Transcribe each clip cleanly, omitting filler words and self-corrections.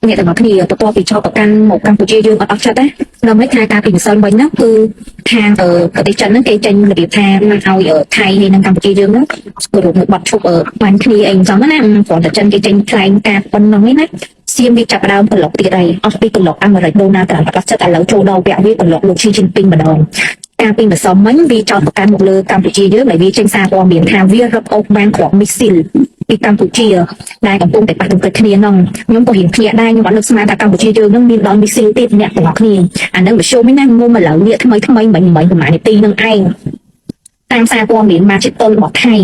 អ្នកទាំងអស់គ្នាទទួលពីចោលប្រកាន់មកកម្ពុជាយើងអត់អស់ចិត្តទេនៅមិនថាការពីម្សិលវិញណាគឺខាងប្រទេសចិនហ្នឹងគេចេញរបៀបថាមកឲ្យថៃហើយនិងកម្ពុជាយើងហ្នឹងគឺរូបមួយបាត់ឈប់បានគ្នាអីអញ្ចឹងណាព្រោះតែចិនគេចេញថ្លែងការប៉ុណ្ណឹងឯណាសៀមវាចាប់ដើមប្លុកទៀតហើយអស់ពីប្លុកអាមេរិកដូណាល់ត្រាំអត់ចិត្តឥឡូវចូលដល់វគ្គវាប្លុកលោកឈីជីនពីងម្ដងការពីម្សិលមិញវាចោទប្រកាន់មកលើកម្ពុជាយើងដែលវាចេញសារព័ត៌មានថាវារឹបអូសបានគ្រាប់មីស៊ីលពីកម្ពុជាដែលកំពុងតែប៉ះទង្គិចគ្នាហ្នឹងខ្ញុំក៏ហ៊ានភ្ញាក់ដែរខ្ញុំអត់នឹកស្មានថាកម្ពុជាយើងហ្នឹងមានដល់មីស៊ីលទៀតអ្នកទាំងអស់គ្នាអាហ្នឹងមធ្យមហ្នឹងណាងុំឥឡូវនេះថ្មីប្រហែលនាទីហ្នឹងឯងតាមសារព័ត៌មានមកចិត្តតុលរបស់ថៃ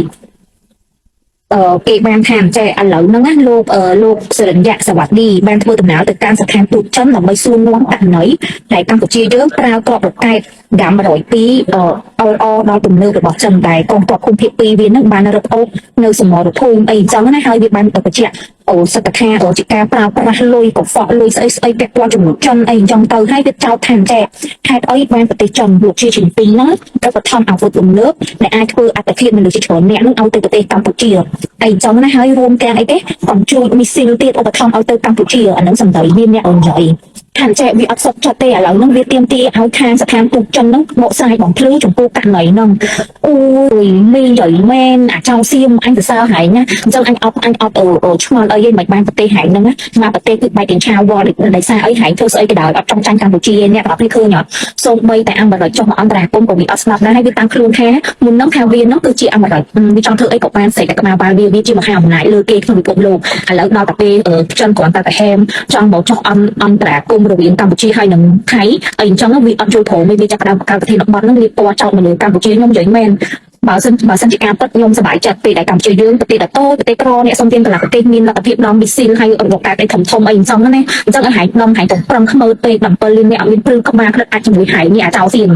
គេបានថាចែឥឡូវហ្នឹងណាលោកសរិញ្ញសវត្ថីបានធ្វើដំណើរទៅកាន់ស្ថានទូតចិនដើម្បីសួរនាំករណីដែលកម្ពុជាយើងប្រើគ្រាប់រ៉ុកែតហ្គាម102ដល់ទំនើបរបស់ចិនដែលកងទ័ពភូមិភាគ2វាហ្នឹងបានរឹបអូសនៅសមរភូមិអីអញ្ចឹងណាហើយវាបានបញ្ជាក់សិទ្ធិថាជាការប្រើប្រាស់លុយកខ្វក់លុយស្អីពាក់ព័ន្ធជាមួយចិនអីអញ្ចឹងទៅហើយវាចោទថាចែហេតុអីបានប្រទេសចិនលោកជាជំពីងហ្នឹងទៅបឋមអាវុធទំនើបដែលអាចធ្វើអត្តឃាតមនុស្សជាច្រើនអ្នកហ្នឹងឲ្យទៅប្រទេសកម្ពុជាអីអញ្ចឹងណាហើយរួមទាំងអីទេបំជួយមីស៊ីលទៀតឧបត្ថម្ភឲ្យទៅកម្ពុជាអាហ្នឹងសំដីមានអ្នកអញ្ចឹងខាងចែវាអត់សុខចិត្តទេឥឡូវហ្នឹងវាទៀមទាឲ្យខាងស្ថានទូតចិនហ្នឹងបកស្រាយបំភ្លឺចំពោះករណីហ្នឹងអូយមីយយមែនអាចោសៀមអញសរសើរហែងណាអញ្ចឹងអញអត់ឆ្ងល់អីមិនបានប្រទេសហែងហ្នឹងណាមកប្រទេសគឺបែកទាំងឆាវល់ដោយសារអីហែងធ្វើស្អីក៏ដោយអត់ចង់ចាញ់កម្ពុជាអ្នកទាំងអស់គ្នាឃើញអត់សូម្បីតែអាមេរិកចុះមកអន្តរាគមន៍ក៏វាអត់ស្ដាប់ដែរហើយវាតាំងខ្លួនថាមុនហ្នឹងថាវាហ្នឹងគឺជាអាមេរិកវាចង់ធ្វើអីក៏បានស្អីតែក្បាលបាល់វាជាមហាអំណាចលើគេក្នុងពិភពលោកឥឡូវដល់តែពេលចិនគ្រាន់តែហែមចង់មកចុះអន្តរាគមន៍រវាងកម្ពុជាហើយនឹងថៃអីអញ្ចឹងវាអត់យល់ព្រមវាចាប់ផ្ដើមបង្កើតប្រធានបទហ្នឹងវាពណ៌ចោតមកលើកម្ពុជាខ្ញុំនិយាយមែនបើសិនជាការពិតខ្ញុំសប្បាយចិត្តពេលដែលកម្ពុជាយើងប្រទេសតូចប្រទេសក្រអ្នកសុំទានកន្លះប្រទេសមានលទ្ធភាពដល់មីស៊ីលហើយរកតែធំអីអញ្ចឹងណាអញ្ចឹងឲ្យហែងតំហែងទៅប្រឹងខ្មើពេក7លានអ្នកអត់មានព្រឹងក្បាលក្តិតអាចជាមួយហែងនេះអាចោសៀន